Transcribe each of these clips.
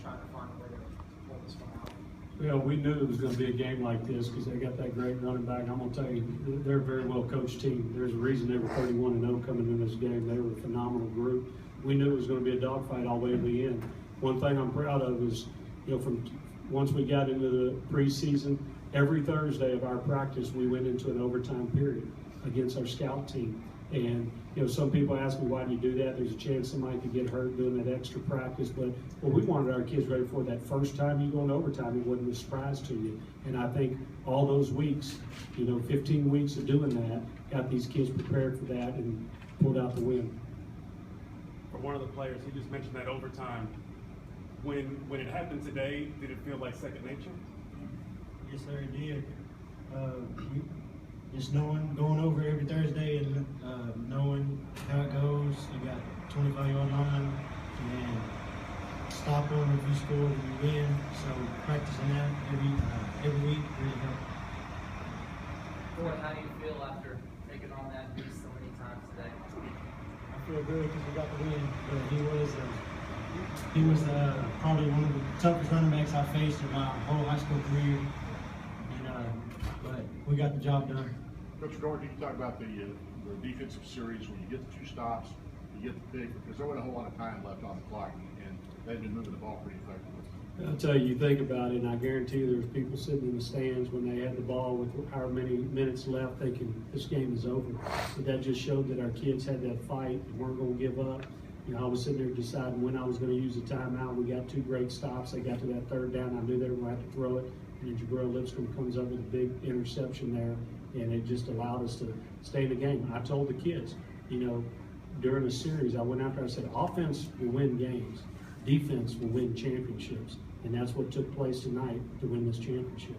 trying to find a way to pull this one out? Well, we knew it was going to be a game like this because they got that great running back. I'm going to tell you, they're a very well coached team. There's a reason they were 31-0 coming in this game. They were a phenomenal group. We knew it was going to be a dogfight all the way to the end. One thing I'm proud of is, from once we got into the preseason, every Thursday of our practice, we went into an overtime period against our scout team. And some people ask me, why do you do that? There's a chance somebody could get hurt doing that extra practice. But we wanted our kids ready for that first time you go into overtime. It wasn't a surprise to you. And I think all those weeks, 15 weeks of doing that, got these kids prepared for that and pulled out the win. For one of the players, he just mentioned that overtime. When it happened today, did it feel like second nature? Yes, sir, it did. Just going over every Thursday and knowing how it goes. You got 25-yard line, and stop them if you score and you win. So practicing that every week really helped. Gordon, how do you feel after taking on that beast so many times today? I feel good because we got the win. But he was probably one of the toughest running backs I faced in my whole high school career. But we got the job done. Coach Gordon, you talk about the defensive series when you get the 2 stops, you get the pick, because there wasn't a whole lot of time left on the clock, and they've been moving the ball pretty effectively. I'll tell you, you think about it, and I guarantee you there's people sitting in the stands when they had the ball with however many minutes left thinking this game is over. But that just showed that our kids had that fight and weren't going to give up. I was sitting there deciding when I was going to use the timeout. We got 2 great stops. They got to that 3rd down. I knew they were going to have to throw it. And Jabril Lipscomb comes up with a big interception there, and it just allowed us to stay in the game. I told the kids, during the series, I went out there and I said, offense will win games, defense will win championships, and that's what took place tonight to win this championship.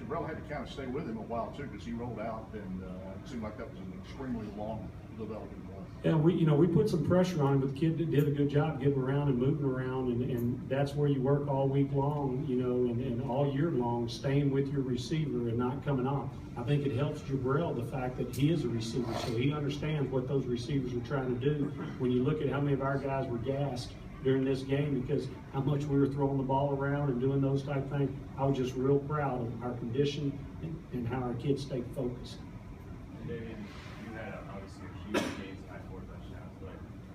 Jabril had to kind of stay with him a while too, because he rolled out, and it seemed like that was an extremely long development run. Yeah, we put some pressure on him, but the kid did a good job getting around and moving around, and that's where you work all week long, and all year long, staying with your receiver and not coming off. I think it helps Jabril, the fact that he is a receiver, so he understands what those receivers are trying to do. When you look at how many of our guys were gassed during this game because how much we were throwing the ball around and doing those type of things, I was just real proud of our condition and how our kids stayed focused. And David, you had obviously a huge game tonight, 4 touchdowns, but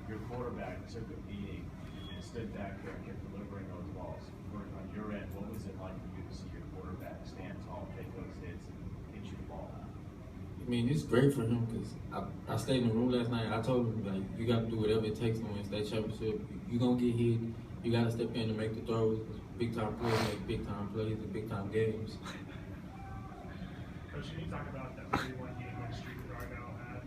your quarterback took a beating and stood back there and kept delivering those balls. On your end, what was it like for you to see your quarterback stand tall, take those hits, and hit you the ball? I mean, it's great for him because I stayed in the room last night. I told him, like, you got to do whatever it takes to win state championship. You're going to get hit. You got to step in and make the throws. Big-time players make big-time plays in big-time games. Coach, can you talk about that 31-game win streak that Argyle had?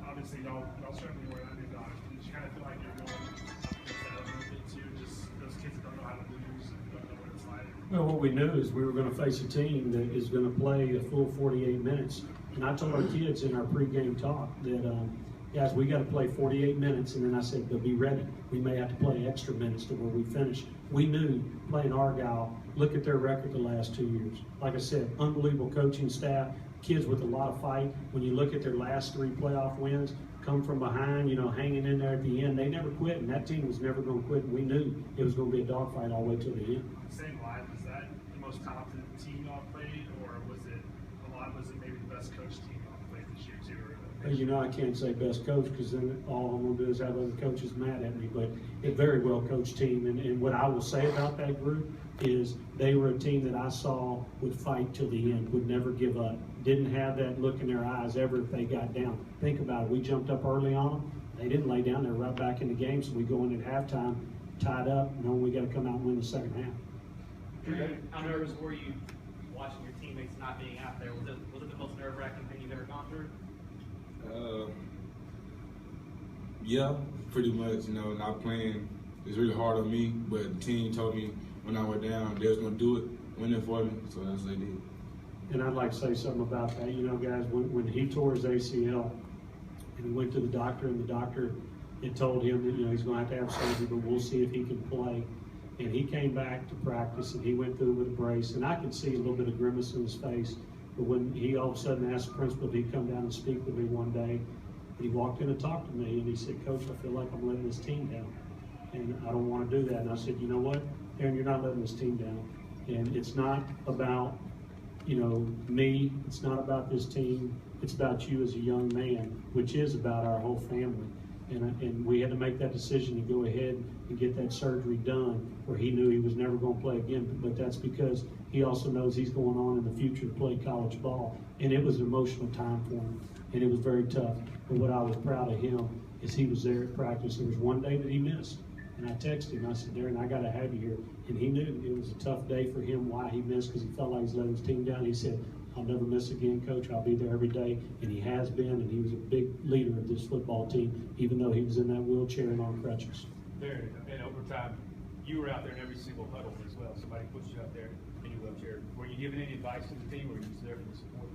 Obviously, y'all certainly were underdogs. Did you kind of feel like you're going up against that a little bit too? Just those kids that don't know how to lose and don't know what it's like? Well, what we knew is we were going to face a team that is going to play a full 48 minutes. And I told our kids in our pregame talk that, guys, we got to play 48 minutes. And then I said, they'll be ready. We may have to play extra minutes to where we finish. We knew playing Argyle, look at their record the last 2 years. Like I said, unbelievable coaching staff, kids with a lot of fight. When you look at their last 3 playoff wins, come from behind, hanging in there at the end. They never quit, and that team was never going to quit. And we knew it was going to be a dogfight all the way to the end. Same line, was that the most talented team y'all played, or was it maybe the best coach team y'all played this year too? I can't say best coach because then all I'm going to do is have other coaches mad at me. But a very well coached team. And what I will say about that group is they were a team that I saw would fight till the end, would never give up. Didn't have that look in their eyes ever if they got down. Think about it. We jumped up early on them. They didn't lay down. They're right back in the game. So we go in at halftime tied up, knowing we got to come out and win the second half. How nervous were you watching your teammates not being out there? Was it the most nerve-wracking thing you've ever gone through? Yeah, pretty much. Not playing is really hard on me, but the team told me when I went down they was going to do it, win it for me, so that's what they did. And I'd like to say something about that. Guys, when he tore his ACL and he went to the doctor, and the doctor had told him that he's going to have surgery, but we'll see if he can play. And he came back to practice, and he went through with a brace, and I could see a little bit of grimace in his face. But when he all of a sudden asked the principal if he'd come down and speak with me one day, he walked in and talked to me, and he said, "Coach, I feel like I'm letting this team down." and I don't want to do that. And I said, you know what, Aaron, you're not letting this team down. And it's not about, me. It's not about this team. It's about you as a young man, which is about our whole family. And we had to make that decision to go ahead and get that surgery done where he knew he was never going to play again. But that's because he also knows he's going on in the future to play college ball. And it was an emotional time for him, and it was very tough. But what I was proud of him is he was there at practice. There was one day that he missed. And I texted him, I said, Darren, I got to have you here. And he knew it was a tough day for him, why he missed, because he felt like he's letting his team down. He said, I'll never miss again, Coach. I'll be there every day. And he has been, and he was a big leader of this football team, even though he was in that wheelchair and on crutches. There, in overtime, you were out there in every single huddle as well. Somebody puts you out there in your wheelchair. Were you giving any advice to the team, or were you just there for the support?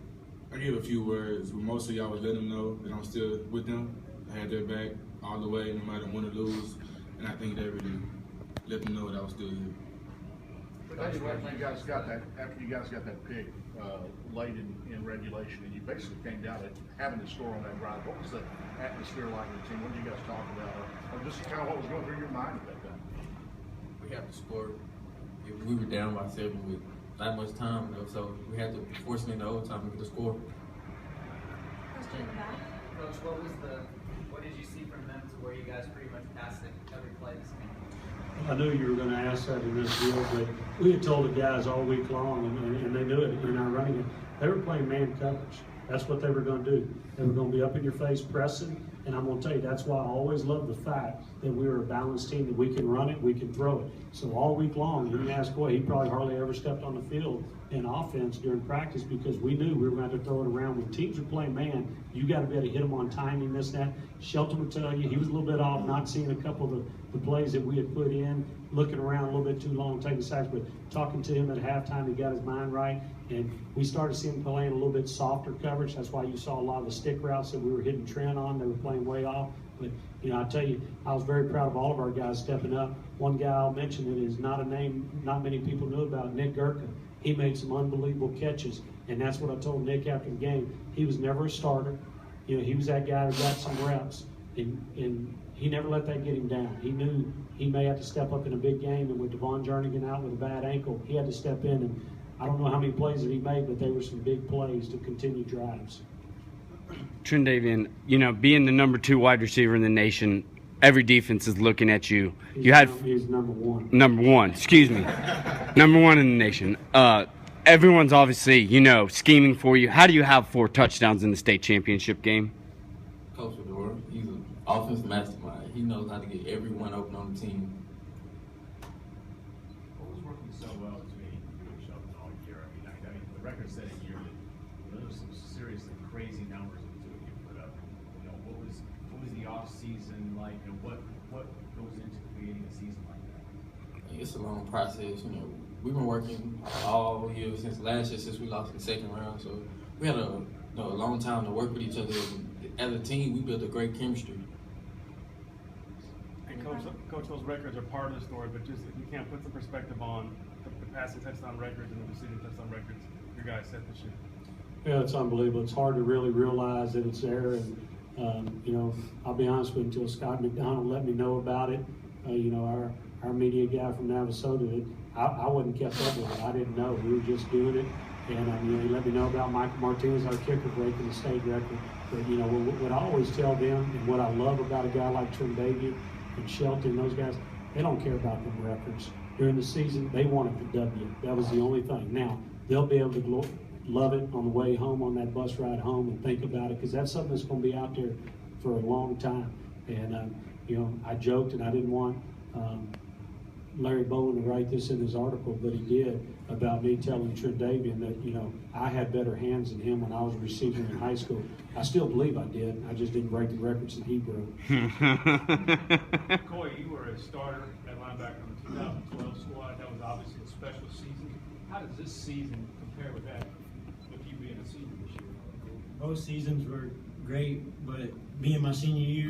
I give a few words, but mostly I was letting them know that I'm still with them. I had their back all the way, no matter win or lose. And I think that really let them know that I was still here. But after you guys got that pick late in regulation, and you basically came down to having to score on that drive, what was the atmosphere like in the team? What did you guys talk about, or just kind of what was going through your mind at that time? We have to score. We were down by 7 with not much time, so we had to force it into overtime to get the score. Question in the back. Coach, what did you see from them to where you guys pretty much passed it every play this game? I knew you were going to ask that in this deal, but we had told the guys all week long, and they knew it in our running game. They were playing man coverage. That's what they were going to do. They were going to be up in your face pressing, and I'm going to tell you, that's why I always love the fact that we were a balanced team, that we can run it, we can throw it. So all week long, you can ask Coy, he probably hardly ever stepped on the field in offense during practice because we knew we were going to throw it around. When teams are playing man, you got to be able to hit them on timing, this, that. Shelton would tell you he was a little bit off, not seeing a couple of the plays that we had put in, looking around a little bit too long, taking sacks, but talking to him at halftime, he got his mind right. And we started seeing him playing a little bit softer coverage. That's why you saw a lot of the stick routes that we were hitting Trent on. They were playing way off. But, I tell you, I was very proud of all of our guys stepping up. One guy I'll mention that is not a name not many people knew about, Nick Gurka. He made some unbelievable catches, and that's what I told Nick after the game. He was never a starter. He was that guy who got some reps, and he never let that get him down. He knew he may have to step up in a big game, and with Devon Jernigan out with a bad ankle, he had to step in. And I don't know how many plays that he made, but they were some big plays to continue drives. Trendavian, being the number 2 wide receiver in the nation, every defense is looking at you. He's number 1. Number 1, excuse me. Number 1 in the nation. Everyone's obviously, scheming for you. How do you have 4 touchdowns in the state championship game? Coach Fedora, he's an offensive mastermind. He knows how to get everyone open on the team. What was working so well between you and Shelton all year? I mean, the record-setting year, there was some seriously crazy numbers that the two of you put up. What was the off-season like, and what goes into creating a season like that? It's a long process. We've been working all year since last year, since we lost in the second round. So we had a long time to work with each other. As a team, we built a great chemistry. And Coach, those records are part of the story, but just if you can't put some perspective on the passing touchdown records and the receiving touchdown records your guys set this year. Yeah, it's unbelievable. It's hard to really realize that it's there. And, I'll be honest with you, until Scott McDonald let me know about it, our media guy from Navasota, I wasn't kept up with it. I didn't know. We were just doing it. And, he let me know about Michael Martinez, our kicker, breaking the state record. But, what I always tell them, and what I love about a guy like Trendavian and Shelton, those guys, they don't care about them records. During the season, they wanted the W. That was the only thing. Now, they'll be able to love it on the way home, on that bus ride home, and think about it, because that's something that's going to be out there for a long time. And, I joked, and I didn't want Larry Bowen to write this in his article, but he did, about me telling Trendavian that, I had better hands than him when I was a receiver in high school. I still believe I did. I just didn't break the records that he broke. Coy, you were a starter at linebacker on the 2012 squad. That was obviously a special season. How does this season compare with that, with you being a senior this year? Both seasons were great, but being my senior year,